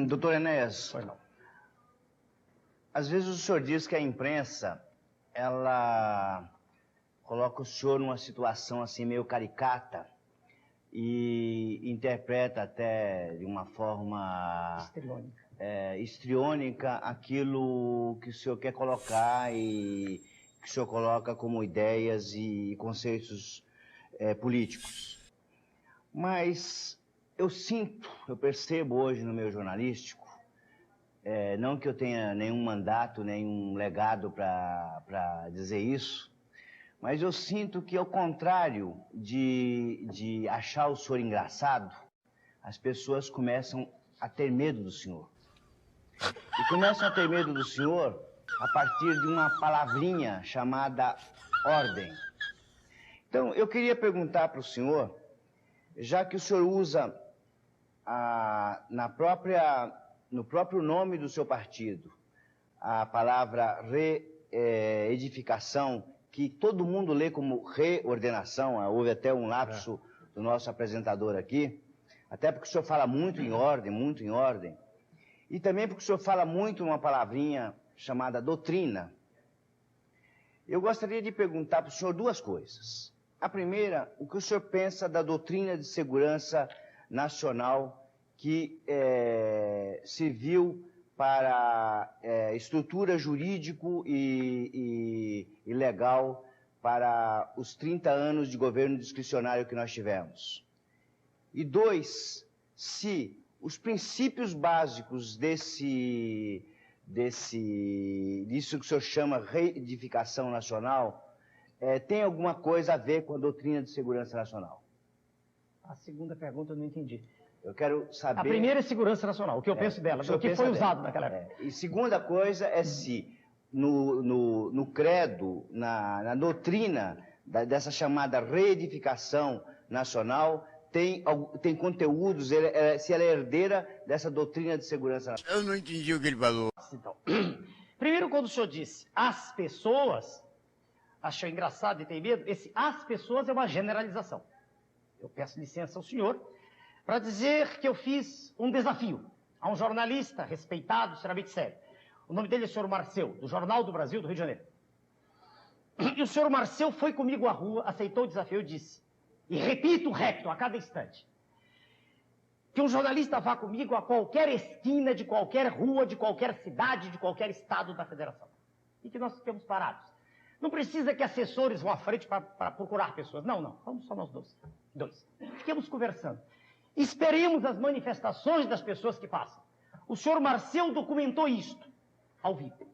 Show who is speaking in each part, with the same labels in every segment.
Speaker 1: Doutor Enéas, às vezes o senhor diz que a imprensa, ela coloca o senhor numa situação assim meio caricata e interpreta até de uma forma histriônica aquilo que o senhor quer colocar e que o senhor coloca como ideias e conceitos políticos. Mas eu percebo hoje no meio jornalístico, não que eu tenha nenhum mandato, nenhum legado para dizer isso, mas eu sinto que, ao contrário de achar o senhor engraçado, as pessoas começam a ter medo do senhor. E começam a ter medo do senhor a partir de uma palavrinha chamada ordem. Então, eu queria perguntar para o senhor, já que o senhor usa no próprio nome do seu partido a palavra reedificação, que todo mundo lê como reordenação, houve até um lapso do nosso apresentador aqui, até porque o senhor fala muito em ordem, e também porque o senhor fala muito uma palavrinha chamada doutrina. Eu gostaria de perguntar para o senhor duas coisas. A primeira, o que o senhor pensa da doutrina de segurança nacional que serviu para estrutura jurídico e legal para os 30 anos de governo discricionário que nós tivemos. E dois, se os princípios básicos disso que o senhor chama reedificação nacional tem alguma coisa a ver com a doutrina de segurança nacional?
Speaker 2: A segunda pergunta eu não entendi.
Speaker 1: Eu quero saber...
Speaker 2: A primeira é segurança nacional, o que eu penso dela, o que foi usado naquela época.
Speaker 1: E segunda coisa é se no credo, na doutrina dessa chamada reedificação nacional, tem conteúdos, se ela é herdeira dessa doutrina de segurança nacional.
Speaker 3: Eu não entendi o que ele falou.
Speaker 2: Então, primeiro, quando o senhor disse as pessoas, achou engraçado e tem medo, esse as pessoas é uma generalização. Eu peço licença ao senhor para dizer que eu fiz um desafio a um jornalista respeitado, extremamente sério. O nome dele é o senhor Marcel, do Jornal do Brasil, do Rio de Janeiro. E o senhor Marcel foi comigo à rua, aceitou o desafio e disse, e repito repto a cada instante, que um jornalista vá comigo a qualquer esquina de qualquer rua, de qualquer cidade, de qualquer estado da federação. E que nós fiquemos parados. Não precisa que assessores vão à frente para procurar pessoas. Não. Vamos só nós dois. Fiquemos conversando. Esperemos as manifestações das pessoas que passam. O senhor Marcel documentou isto, ao vivo.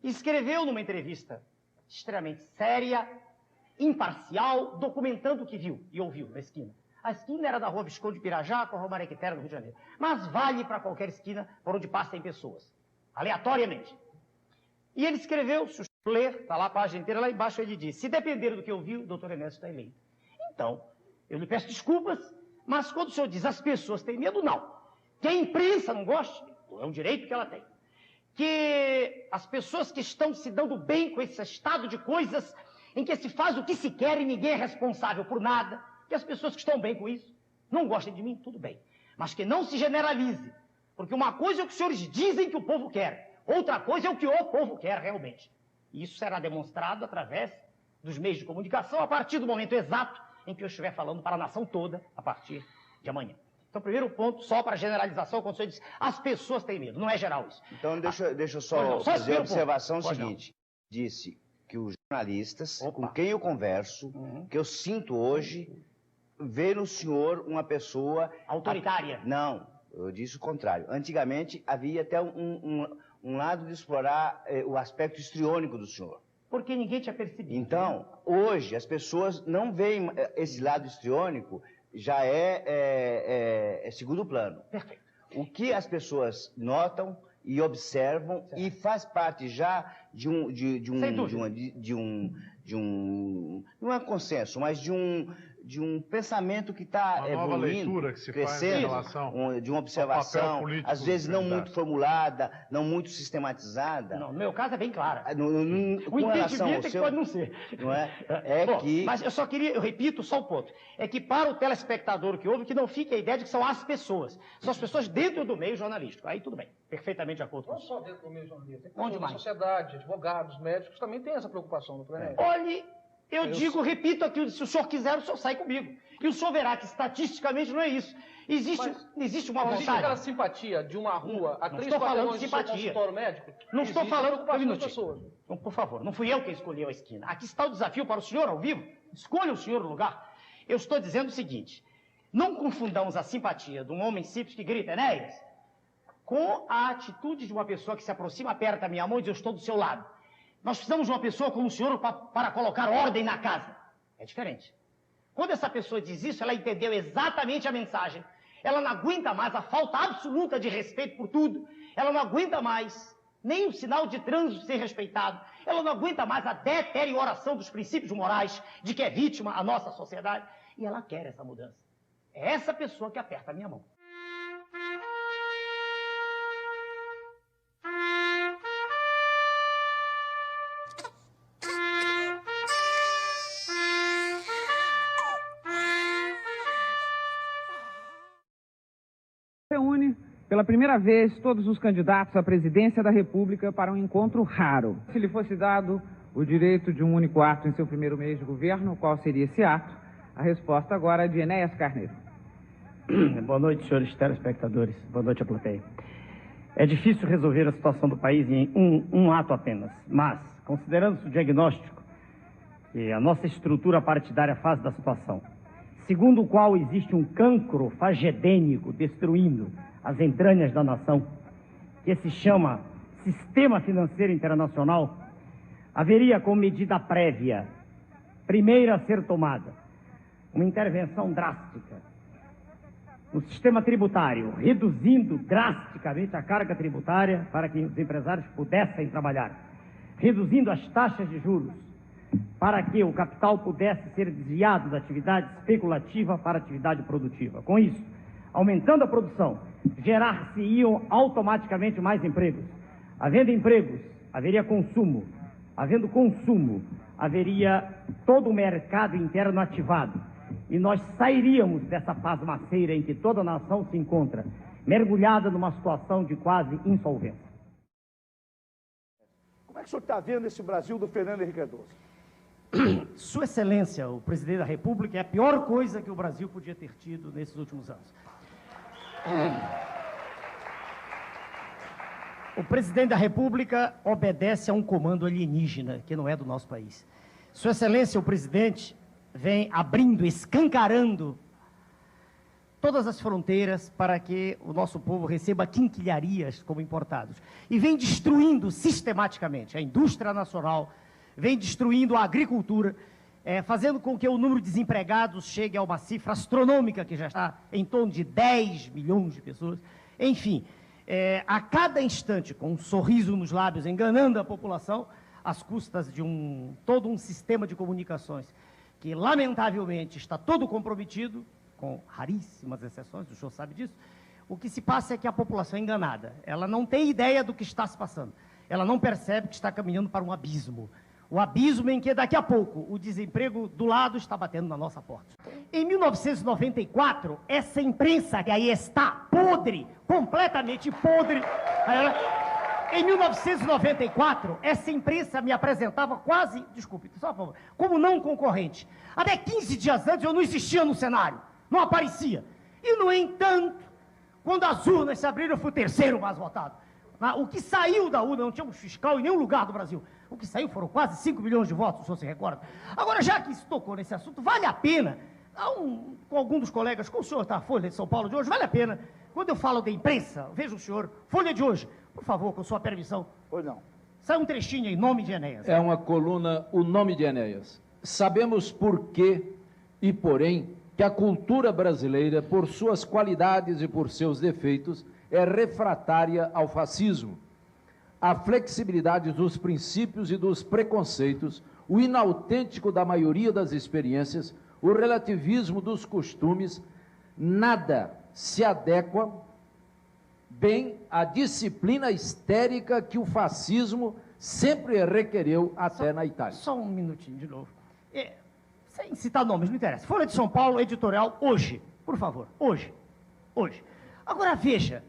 Speaker 2: Escreveu numa entrevista extremamente séria, imparcial, documentando o que viu e ouviu na esquina. A esquina era da Rua Visconde de Pirajá com a Rua Mariquitera, no Rio de Janeiro. Mas vale para qualquer esquina por onde passem pessoas, aleatoriamente. E ele escreveu, se o senhor ler, está lá a página inteira, lá embaixo ele diz, se depender do que eu vi, o doutor Enéas está eleito. Então, eu lhe peço desculpas, mas quando o senhor diz as pessoas têm medo, não. Que a imprensa não goste, é um direito que ela tem. Que as pessoas que estão se dando bem com esse estado de coisas em que se faz o que se quer e ninguém é responsável por nada, que as pessoas que estão bem com isso não gostem de mim, tudo bem. Mas que não se generalize, porque uma coisa é o que os senhores dizem que o povo quer, outra coisa é o que o povo quer realmente. E isso será demonstrado através dos meios de comunicação a partir do momento exato em que eu estiver falando para a nação toda a partir de amanhã. Então, primeiro ponto, só para generalização, quando o senhor diz as pessoas têm medo, não é geral isso.
Speaker 1: Então, deixa eu só fazer a observação seguinte. Disse que os jornalistas com quem eu converso, que eu sinto hoje, vê no senhor uma pessoa...
Speaker 2: autoritária.
Speaker 1: Não, eu disse o contrário. Antigamente, havia até um lado de explorar o aspecto histriônico do senhor.
Speaker 2: Porque ninguém tinha percebido.
Speaker 1: Então, hoje, as pessoas não veem esse lado histriônico, já é segundo plano.
Speaker 2: Perfeito.
Speaker 1: O que as pessoas notam e observam, e faz parte já não é consenso, mas de um pensamento que está evoluindo, crescendo, de uma observação, às vezes não muito formulada, não muito sistematizada.
Speaker 2: Não, no meu caso é bem claro.
Speaker 1: O entendimento
Speaker 2: é que pode não ser.
Speaker 1: Não é?
Speaker 2: Mas eu só queria, eu repito só o ponto, é que para o telespectador que ouve, que não fique a ideia de que são as pessoas. São as pessoas dentro do meio jornalístico. Aí tudo bem, perfeitamente de acordo com isso.
Speaker 3: Não só dentro do meio jornalístico, tem
Speaker 2: Onde
Speaker 3: pessoas da
Speaker 2: mais?
Speaker 3: sociedade, advogados, médicos, também têm essa preocupação, doutor Enéas.
Speaker 2: Olhe, repito aqui, se o senhor quiser, o senhor sai comigo. E o senhor verá que estatisticamente não é isso. Existe uma vontade.
Speaker 3: Existe aquela simpatia de uma rua a 3 quarteirões do seu consultório médico?
Speaker 2: Não estou falando
Speaker 3: com as pessoas.
Speaker 2: Então, por favor, não fui eu quem escolheu a esquina. Aqui está o desafio para o senhor ao vivo. Escolha o senhor o lugar. Eu estou dizendo o seguinte, não confundamos a simpatia de um homem simples que grita, Enéas, com a atitude de uma pessoa que se aproxima, aperta a minha mão e diz, eu estou do seu lado. Nós precisamos de uma pessoa como o senhor para colocar ordem na casa. É diferente. Quando essa pessoa diz isso, ela entendeu exatamente a mensagem. Ela não aguenta mais a falta absoluta de respeito por tudo. Ela não aguenta mais nem o sinal de trânsito ser respeitado. Ela não aguenta mais a deterioração dos princípios morais de que é vítima a nossa sociedade. E ela quer essa mudança. É essa pessoa que aperta a minha mão.
Speaker 4: Reúne pela primeira vez todos os candidatos à presidência da República para um encontro raro. Se lhe fosse dado o direito de um único ato em seu primeiro mês de governo, qual seria esse ato? A resposta agora é de Enéas Carneiro.
Speaker 2: Boa noite, senhores telespectadores. Boa noite, a plateia. É difícil resolver a situação do país em um ato apenas, mas, considerando-se o diagnóstico que a nossa estrutura partidária faz da situação, segundo o qual existe um cancro fagedênico destruindo as entranhas da nação, que se chama Sistema Financeiro Internacional, haveria como medida prévia, primeira a ser tomada, uma intervenção drástica no sistema tributário, reduzindo drasticamente a carga tributária para que os empresários pudessem trabalhar, reduzindo as taxas de juros, para que o capital pudesse ser desviado da atividade especulativa para a atividade produtiva. Com isso, aumentando a produção, gerar-se-iam automaticamente mais empregos. Havendo empregos, haveria consumo. Havendo consumo, haveria todo o mercado interno ativado. E nós sairíamos dessa pasmaceira em que toda a nação se encontra, mergulhada numa situação de quase insolvência.
Speaker 5: Como é que o senhor está vendo esse Brasil do Fernando Henrique Cardoso?
Speaker 2: Sua Excelência, o presidente da República, é a pior coisa que o Brasil podia ter tido nesses últimos anos. O presidente da República obedece a um comando alienígena, que não é do nosso país. Sua Excelência, o presidente, vem abrindo, escancarando todas as fronteiras para que o nosso povo receba quinquilharias como importados. E vem destruindo sistematicamente a indústria nacional, vem destruindo a agricultura, fazendo com que o número de desempregados chegue a uma cifra astronômica, que já está em torno de 10 milhões de pessoas. Enfim, a cada instante, com um sorriso nos lábios, enganando a população, às custas de todo um sistema de comunicações que, lamentavelmente, está todo comprometido, com raríssimas exceções, o senhor sabe disso. O que se passa é que a população é enganada. Ela não tem ideia do que está se passando. Ela não percebe que está caminhando para um abismo. O abismo em que, daqui a pouco, o desemprego do lado está batendo na nossa porta. Em 1994, essa imprensa que aí está podre, completamente podre. Em 1994, essa imprensa me apresentava quase, desculpe, só por favor, como não concorrente. Até 15 dias antes eu não existia no cenário, não aparecia. E, no entanto, quando as urnas se abriram, eu fui o terceiro mais votado. O que saiu da urna, não tinha um fiscal em nenhum lugar do Brasil. O que saiu foram quase 5 milhões de votos, o senhor se recorda. Agora, já que se tocou nesse assunto, vale a pena, com algum dos colegas, com o senhor está a Folha de São Paulo de hoje, vale a pena, quando eu falo da imprensa, veja o senhor, Folha de hoje, por favor, com sua permissão.
Speaker 5: Pois não.
Speaker 2: Sai um trechinho em nome de Enéas.
Speaker 6: É uma coluna, o nome de Enéas. Sabemos por quê e porém que a cultura brasileira, por suas qualidades e por seus defeitos, é refratária ao fascismo. a flexibilidade dos princípios e dos preconceitos, o inautêntico da maioria das experiências, o relativismo dos costumes, nada se adequa bem à disciplina histérica que o fascismo sempre requereu até na Itália.
Speaker 2: Só um minutinho de novo. Sem citar nomes, não interessa. Folha de São Paulo, editorial, hoje. Por favor, hoje. Hoje. Agora, veja,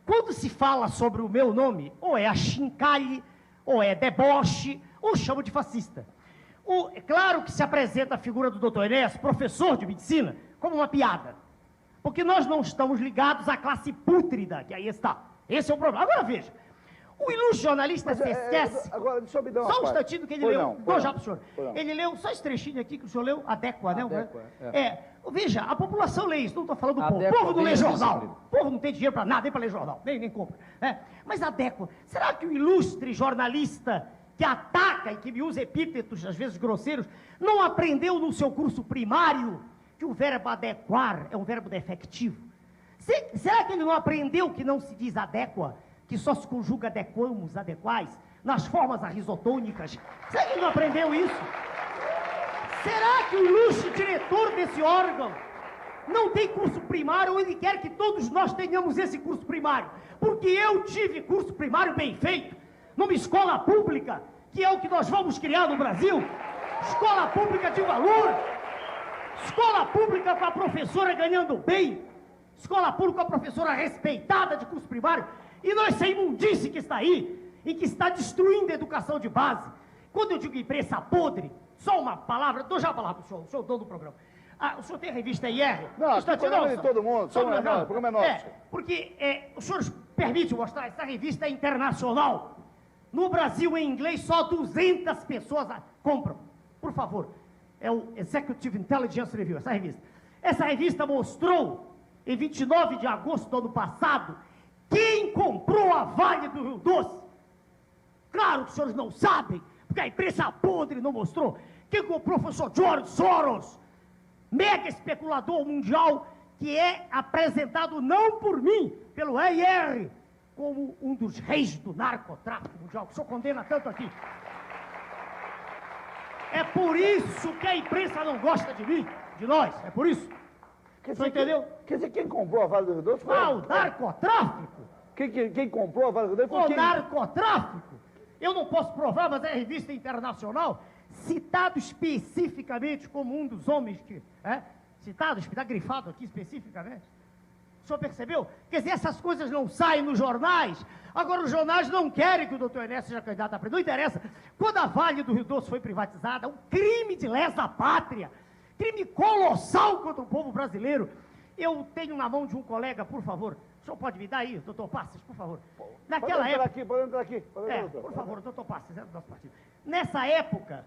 Speaker 2: quando se fala sobre o meu nome, ou é achincalhe, ou é deboche, ou chamo de fascista. É claro que se apresenta a figura do Dr. Enéas, professor de medicina, como uma piada. Porque nós não estamos ligados à classe pútrida, que aí está. Esse é o problema. Agora, veja. O ilustre jornalista se esquece.
Speaker 5: Agora, deixa eu me dar uma
Speaker 2: só um instantinho que ele leu. Dou já para o senhor.
Speaker 5: Não.
Speaker 2: Ele leu só esse trechinho aqui que o senhor leu, adéqua, né?
Speaker 6: Adéqua,
Speaker 2: Veja, a população lê isso, não estou falando do povo. O
Speaker 6: Adéqua
Speaker 2: povo não lê
Speaker 6: bem
Speaker 2: jornal.
Speaker 6: disciplina.
Speaker 2: O povo não tem dinheiro para nada, nem para ler jornal, nem compra. Mas adéqua. Será que o ilustre jornalista que ataca e que me usa epítetos, às vezes grosseiros, não aprendeu no seu curso primário que o verbo adequar é um verbo defectivo? Será que ele não aprendeu que não se diz adéqua, que só se conjuga adequamos, adequais, nas formas arrisotônicas? Será que ele não aprendeu isso? Será que o ilustre diretor desse órgão não tem curso primário ou ele quer que todos nós tenhamos esse curso primário? Porque eu tive curso primário bem feito, numa escola pública, que é o que nós vamos criar no Brasil. Escola pública de valor, escola pública com a professora ganhando bem, escola pública com a professora respeitada de curso primário, e não essa imundice que está aí, e que está destruindo a educação de base. Quando eu digo imprensa podre, só uma palavra, dou já a palavra para o senhor dono do programa. O senhor tem a revista IR?
Speaker 5: Não, o programa é de todo mundo, o programa é nosso.
Speaker 2: Porque o senhor permite mostrar, essa revista é internacional. No Brasil, em inglês, só 200 pessoas compram. Por favor, é o Executive Intelligence Review, essa revista. Essa revista mostrou, em 29 de agosto do ano passado, quem comprou a Vale do Rio Doce. Claro que os senhores não sabem, porque a imprensa podre não mostrou. Quem comprou foi o professor George Soros, mega especulador mundial, que é apresentado não por mim, pelo EIR, como um dos reis do narcotráfico mundial, que o senhor condena tanto aqui. É por isso que a imprensa não gosta de mim, de nós, é por isso. O senhor entendeu?
Speaker 5: Quer dizer, quem comprou a Vale do Rio Doce foi...
Speaker 2: O narcotráfico.
Speaker 5: Quem comprou a Vale do Rio Doce foi quem?
Speaker 2: O narcotráfico. Eu não posso provar, mas é a revista internacional, citado especificamente como um dos homens que... Citado, está grifado aqui especificamente. O senhor percebeu? Quer dizer, essas coisas não saem nos jornais. Agora, os jornais não querem que o doutor Enéas seja candidato a presidente. Não interessa. Quando a Vale do Rio Doce foi privatizada, um crime de lesa pátria, crime colossal contra o povo brasileiro. Eu tenho na mão de um colega, por favor, o senhor pode me dar aí, doutor Passos, por favor. Naquela época...
Speaker 5: Pode entrar aqui.
Speaker 2: Por favor, doutor Passos, é do nosso partido. Nessa época...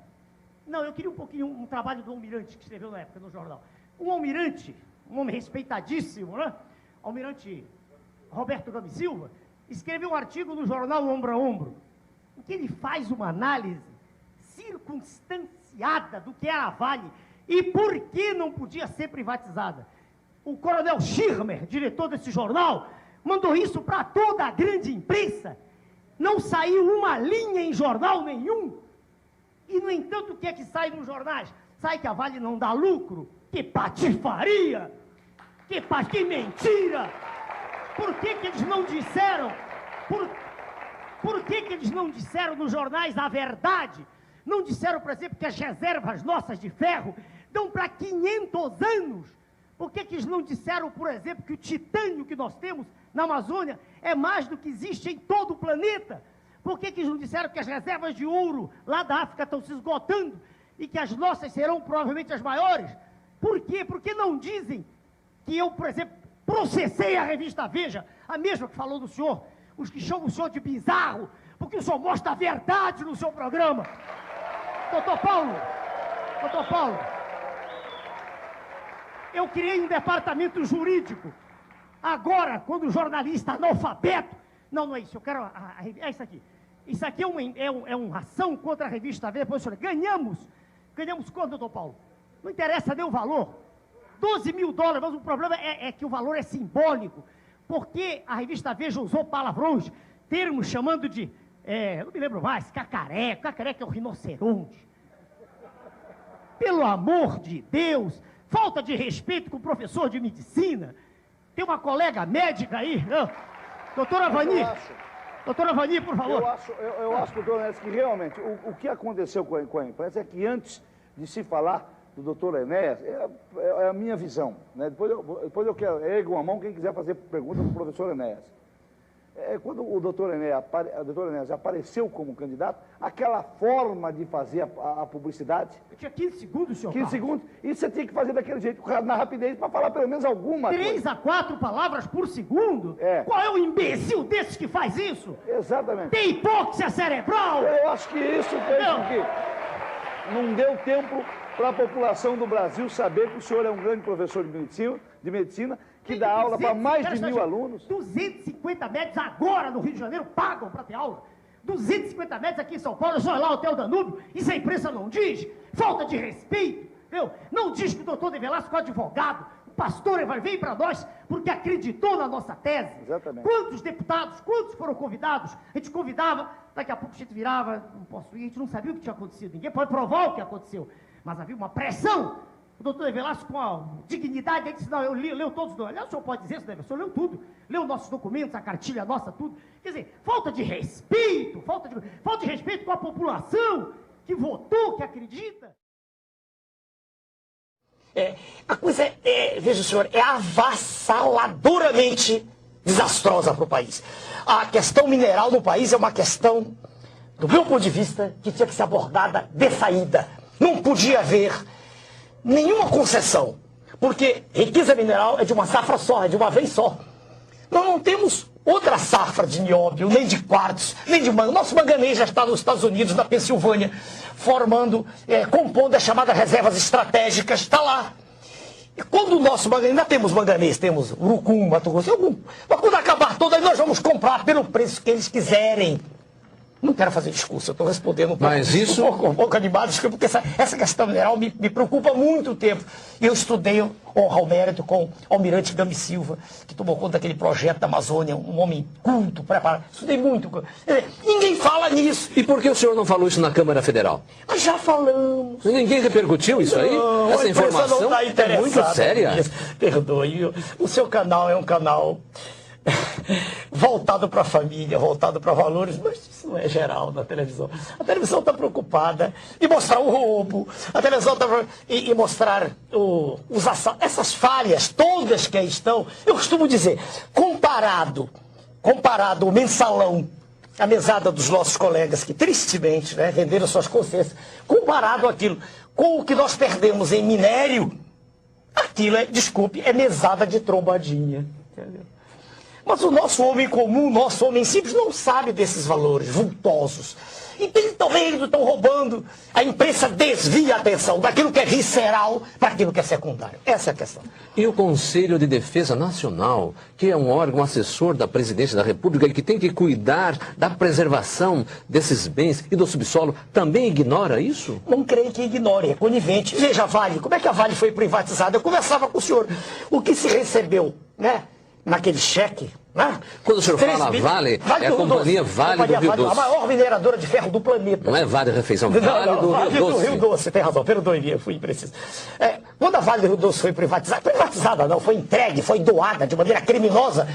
Speaker 2: Não, eu queria um trabalho do almirante que escreveu na época no jornal. Um almirante, um homem respeitadíssimo, né? Almirante Roberto Gomes Silva, escreveu um artigo no jornal Ombro a Ombro, em que ele faz uma análise circunstanciada do que era a Vale e por que não podia ser privatizada. O coronel Schirmer, diretor desse jornal, mandou isso para toda a grande imprensa. Não saiu uma linha em jornal nenhum. E, no entanto, o que é que sai nos jornais? Sai que a Vale não dá lucro. Que patifaria! Que mentira! Por que eles não disseram? Por que eles não disseram nos jornais a verdade? Não disseram, por exemplo, que as reservas nossas de ferro dão para 500 anos? Por que eles não disseram, por exemplo, que o titânio que nós temos na Amazônia é mais do que existe em todo o planeta? Por que eles não disseram que as reservas de ouro lá da África estão se esgotando e que as nossas serão provavelmente as maiores? Por quê? Por que não dizem que eu, por exemplo, processei a revista Veja, a mesma que falou do senhor, os que chamam o senhor de bizarro, porque o senhor mostra a verdade no seu programa. Doutor Paulo, eu criei um departamento jurídico. Agora, quando o jornalista analfabeto... Não é isso, eu quero... É isso aqui. Isso aqui é uma ação contra a revista Veja. Depois, senhor, ganhamos quanto, doutor Paulo? Não interessa nem o valor. 12 mil dólares, mas o problema é que o valor é simbólico. Porque a revista Veja usou palavrões, termos chamando de não me lembro mais, Cacareco. Cacareco é o rinoceronte. Pelo amor de Deus, falta de respeito com o professor de medicina. Tem uma colega médica aí, não? Doutora Vani. Doutora Vani, por favor.
Speaker 5: Eu acho, doutor Enéas, que realmente o que aconteceu com a imprensa é que antes de se falar do doutor Enéas, é a minha visão, né? Depois eu quero, ergo a mão quem quiser fazer pergunta para o professor Enéas. Quando o doutor Enéas apareceu como candidato, aquela forma de fazer a publicidade...
Speaker 2: Eu tinha 15 segundos, senhor
Speaker 5: 15 segundos, e você tinha que fazer daquele jeito, na rapidez, para falar pelo menos alguma coisa.
Speaker 2: 3 a 4 palavras por segundo? Qual é o imbecil desses que faz isso?
Speaker 5: Exatamente.
Speaker 2: Tem hipóxia cerebral?
Speaker 5: Eu acho que isso fez com que não deu tempo para a população do Brasil saber que o senhor é um grande professor de medicina que dá aula para mais de 1000 alunos.
Speaker 2: 250 metros agora no Rio de Janeiro pagam para ter aula. 250 metros aqui em São Paulo, só lá o Hotel Danúbio, isso a imprensa não diz. Falta de respeito, viu? Não diz que o doutor De Velasco é advogado, o pastor veio para nós porque acreditou na nossa tese.
Speaker 5: Exatamente.
Speaker 2: Quantos deputados, quantos foram convidados? A gente convidava, daqui a pouco a gente virava, não posso ir, a gente não sabia o que tinha acontecido, ninguém pode provar o que aconteceu. Mas havia uma pressão. O doutor De Velasco, com a dignidade, ele disse, não, eu leu todos os... Aliás, o senhor pode dizer isso, o senhor leu tudo. Leu nossos documentos, a cartilha nossa, tudo. Quer dizer, falta de respeito, falta de respeito com a população que votou, que acredita.
Speaker 7: A coisa veja o senhor, é avassaladoramente desastrosa para o país. A questão mineral no país é uma questão, do meu ponto de vista, que tinha que ser abordada de saída. Não podia haver nenhuma concessão, porque riqueza mineral é de uma safra só, é de uma vez só. Nós não temos outra safra de nióbio, nem de quartzo, nem de manganês. Nosso manganês já está nos Estados Unidos, na Pensilvânia, compondo as chamadas reservas estratégicas, está lá. E quando o nosso manganês, ainda temos manganês, temos urucum, Mato Grosso, mas quando acabar todo, aí nós vamos comprar pelo preço que eles quiserem. Não quero fazer discurso, eu estou respondendo um pouco,
Speaker 6: mas isso...
Speaker 7: um pouco animado, porque essa questão mineral me preocupa há muito tempo. Eu estudei, honra ao mérito, com o almirante Gami Silva, que tomou conta daquele projeto da Amazônia, um homem culto, preparado. Estudei muito. Ninguém fala nisso.
Speaker 8: E por que o senhor não falou isso na Câmara Federal?
Speaker 7: Mas já falamos.
Speaker 8: Ninguém repercutiu isso aí?
Speaker 7: Não,
Speaker 8: essa informação
Speaker 7: não está
Speaker 8: é muito séria.
Speaker 7: Perdoe, o seu canal é um canal... voltado para a família, voltado para valores, mas isso não é geral na televisão. A televisão está preocupada em mostrar o roubo, a televisão está em mostrar os assaltos, essas falhas todas que aí estão. Eu costumo dizer, comparado o mensalão, a mesada dos nossos colegas que tristemente venderam suas consciências, comparado aquilo com o que nós perdemos em minério, aquilo é mesada de trombadinha, entendeu? Mas o nosso homem comum, o nosso homem simples, não sabe desses valores vultosos. Então eles estão roubando. A imprensa desvia a atenção daquilo que é visceral para aquilo que é secundário. Essa é a questão.
Speaker 8: E o Conselho de Defesa Nacional, que é um órgão assessor da Presidência da República e que tem que cuidar da preservação desses bens e do subsolo, também ignora isso?
Speaker 7: Não creio que ignore, é conivente. Veja a Vale, como é que a Vale foi privatizada? Eu conversava com o senhor. O que se recebeu, naquele cheque,
Speaker 8: Quando o senhor fala Vale, é a companhia Vale do Rio Doce.
Speaker 7: A maior mineradora de ferro do planeta.
Speaker 8: Não é Vale Refeição, Vale do
Speaker 7: Rio Doce, tem razão, perdoe-me, eu fui impreciso. Quando a Vale do Rio Doce foi privatizada não, foi entregue, foi doada de maneira criminosa.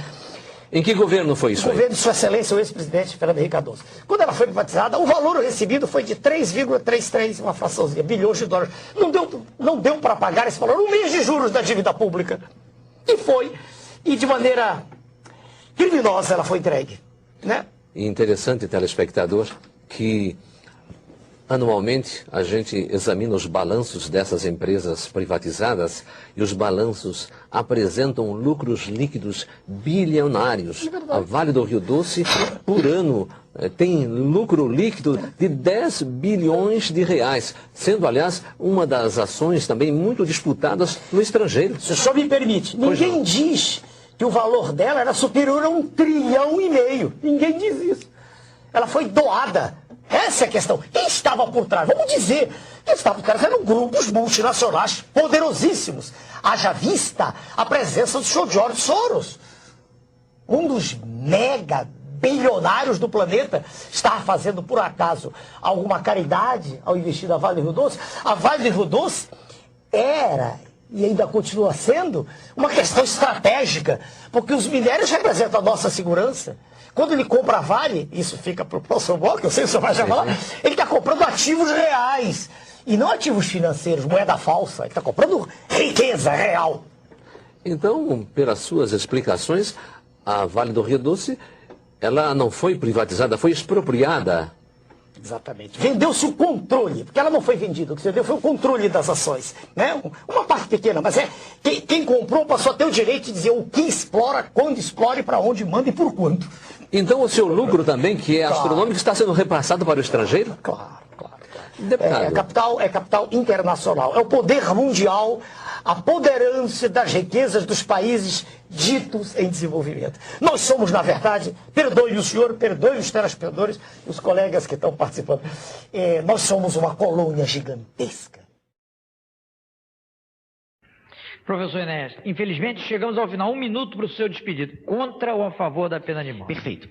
Speaker 8: Em que governo foi isso?
Speaker 7: O governo de Sua Excelência, o ex-presidente Fernando Henrique Cardoso. Quando ela foi privatizada, o valor recebido foi de 3,33, uma fraçãozinha, bilhões de dólares. Não deu para pagar esse valor, um mês de juros da dívida pública. E de maneira criminosa ela foi entregue,
Speaker 8: Interessante, telespectador, que anualmente a gente examina os balanços dessas empresas privatizadas e os balanços apresentam lucros líquidos bilionários. A Vale do Rio Doce, por ano, tem lucro líquido de 10 bilhões de reais, sendo, aliás, uma das ações também muito disputadas no estrangeiro.
Speaker 7: Se o senhor me permite, ninguém diz que o valor dela era superior a 1,5 trilhão. Ninguém diz isso. Ela foi doada. Essa é a questão. Quem estava por trás? Vamos dizer, quem estava por trás eram grupos multinacionais poderosíssimos. Haja vista a presença do senhor George Soros, um dos mega bilionários do planeta, estava fazendo, por acaso, alguma caridade ao investir na Vale do Rio Doce? A Vale do Rio Doce era, e ainda continua sendo, uma questão estratégica, porque os minérios representam a nossa segurança. Quando ele compra a Vale, isso fica para o próximo bloco, eu sei que o senhor vai chamar, ele está comprando ativos reais, e não ativos financeiros, moeda falsa, ele está comprando riqueza real.
Speaker 8: Então, pelas suas explicações, a Vale do Rio Doce, ela não foi privatizada, foi expropriada.
Speaker 7: Exatamente. Vendeu-se o controle, porque ela não foi vendida, o que você deu foi o controle das ações. Né? Uma parte pequena, mas quem comprou passou a ter o direito de dizer o que explora, quando explora, para onde manda e por quanto.
Speaker 8: Então o seu lucro também, que é astronômico, está sendo repassado para o estrangeiro?
Speaker 7: Claro. É capital internacional, é o poder mundial, a poderância das riquezas dos países ditos em desenvolvimento. Nós somos, na verdade, perdoe o senhor, perdoe os telespectadores e os colegas que estão participando, nós somos uma colônia gigantesca.
Speaker 9: Professor Enéas, infelizmente chegamos ao final. 1 minuto para o seu despedido. Contra ou a favor da pena de morte?
Speaker 2: Perfeito.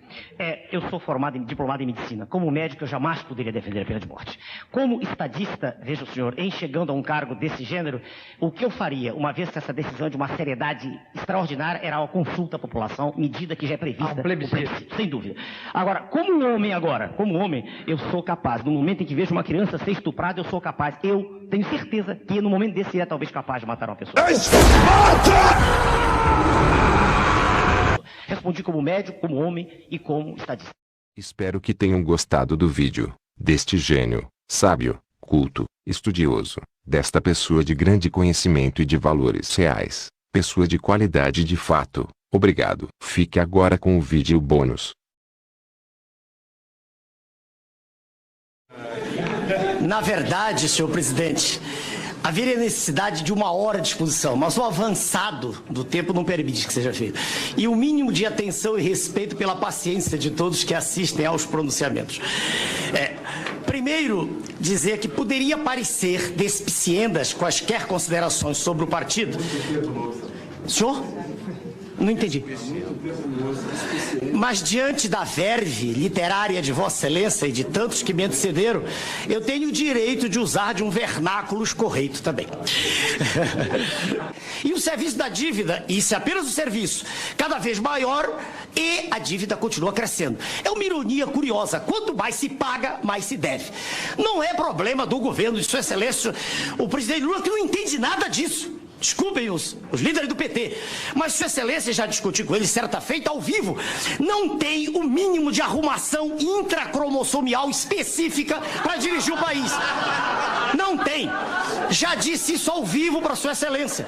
Speaker 2: Eu sou diplomado em medicina. Como médico, eu jamais poderia defender a pena de morte. Como estadista, veja o senhor, em chegando a um cargo desse gênero, o que eu faria, uma vez que essa decisão de uma seriedade extraordinária era uma consulta à população, medida que já é prevista.
Speaker 9: Um plebiscito.
Speaker 2: Sem dúvida. Agora, como homem, eu sou capaz, no momento em que vejo uma criança ser estuprada, eu sou capaz, eu tenho certeza que no momento desse é talvez capaz de matar uma pessoa. Respondi como médico, como homem e como estadista.
Speaker 10: Espero que tenham gostado do vídeo, deste gênio, sábio, culto, estudioso, desta pessoa de grande conhecimento e de valores reais, pessoa de qualidade de fato. Obrigado. Fique agora com o vídeo bônus.
Speaker 7: Na verdade, senhor presidente, haveria necessidade de 1 hora de exposição, mas o avançado do tempo não permite que seja feito. E o mínimo de atenção e respeito pela paciência de todos que assistem aos pronunciamentos. Primeiro, dizer que poderia parecer despiciendas quaisquer considerações sobre o partido. Senhor? Não entendi. Mas diante da verve literária de Vossa Excelência e de tantos que me antecederam, eu tenho o direito de usar de um vernáculo escorreito também. E o serviço da dívida, isso é apenas o serviço, cada vez maior e a dívida continua crescendo. É uma ironia curiosa, quanto mais se paga, mais se deve. Não é problema do governo de Sua Excelência, o presidente Lula, que não entende nada disso. Desculpem os líderes do PT, mas Sua Excelência já discutiu com ele certa feita ao vivo. Não tem o mínimo de arrumação intracromossomial específica para dirigir o país. Não tem. Já disse isso ao vivo para Sua Excelência.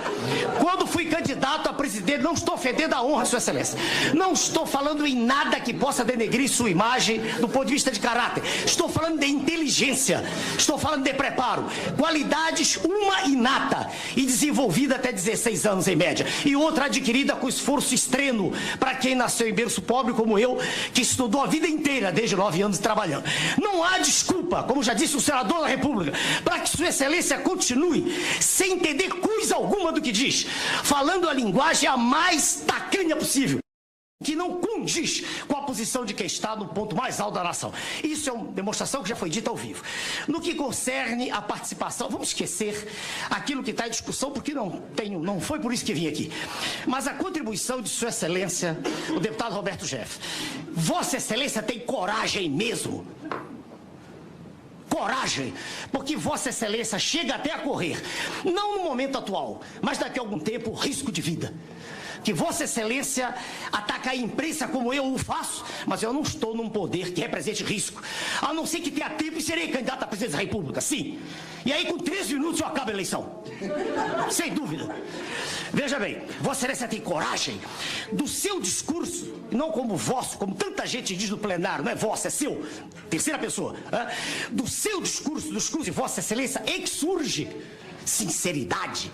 Speaker 7: Quando fui candidato a presidente, não estou ofendendo a honra, Sua Excelência. Não estou falando em nada que possa denegrir sua imagem do ponto de vista de caráter. Estou falando de inteligência. Estou falando de preparo. Qualidades, uma inata e desenvolvida até 16 anos em média, e outra adquirida com esforço extremo para quem nasceu em berço pobre como eu, que estudou a vida inteira, desde 9 anos trabalhando. Não há desculpa, como já disse o senador da República, para que Sua Excelência continue sem entender coisa alguma do que diz, falando a linguagem a mais tacanha possível, que não condiz com a posição de quem está no ponto mais alto da nação. Isso é uma demonstração que já foi dita ao vivo. No que concerne a participação, vamos esquecer aquilo que está em discussão, porque não foi por isso que vim aqui. Mas a contribuição de Sua Excelência, o deputado Roberto Jeff. Vossa Excelência tem coragem mesmo. Coragem, porque Vossa Excelência chega até a correr, não no momento atual, mas daqui a algum tempo, risco de vida. Que Vossa Excelência ataca a imprensa como eu o faço, mas eu não estou num poder que represente risco. A não ser que tenha tempo e serei candidato a presidente da República, sim. E aí com 3 minutos eu acabo a eleição. Sem dúvida. Veja bem, Vossa Excelência tem coragem do seu discurso, não como vosso, como tanta gente diz no plenário, não é vosso, é seu, terceira pessoa, do seu discurso, do discurso de Vossa Excelência, é que surge sinceridade.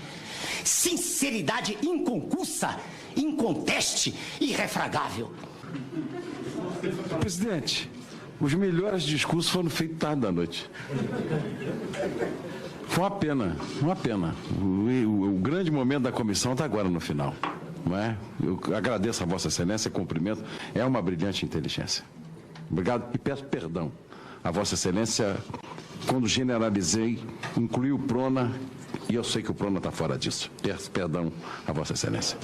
Speaker 7: Sinceridade inconcursa, inconteste, irrefragável.
Speaker 11: Presidente, os melhores discursos foram feitos tarde da noite. Foi uma pena, uma pena. O grande momento da comissão está agora no final. não é? Eu agradeço a Vossa Excelência, cumprimento, é uma brilhante inteligência. Obrigado e peço perdão a Vossa Excelência quando generalizei, incluí o Prona, e eu sei que o Prona está fora disso. Peço perdão a Vossa Excelência.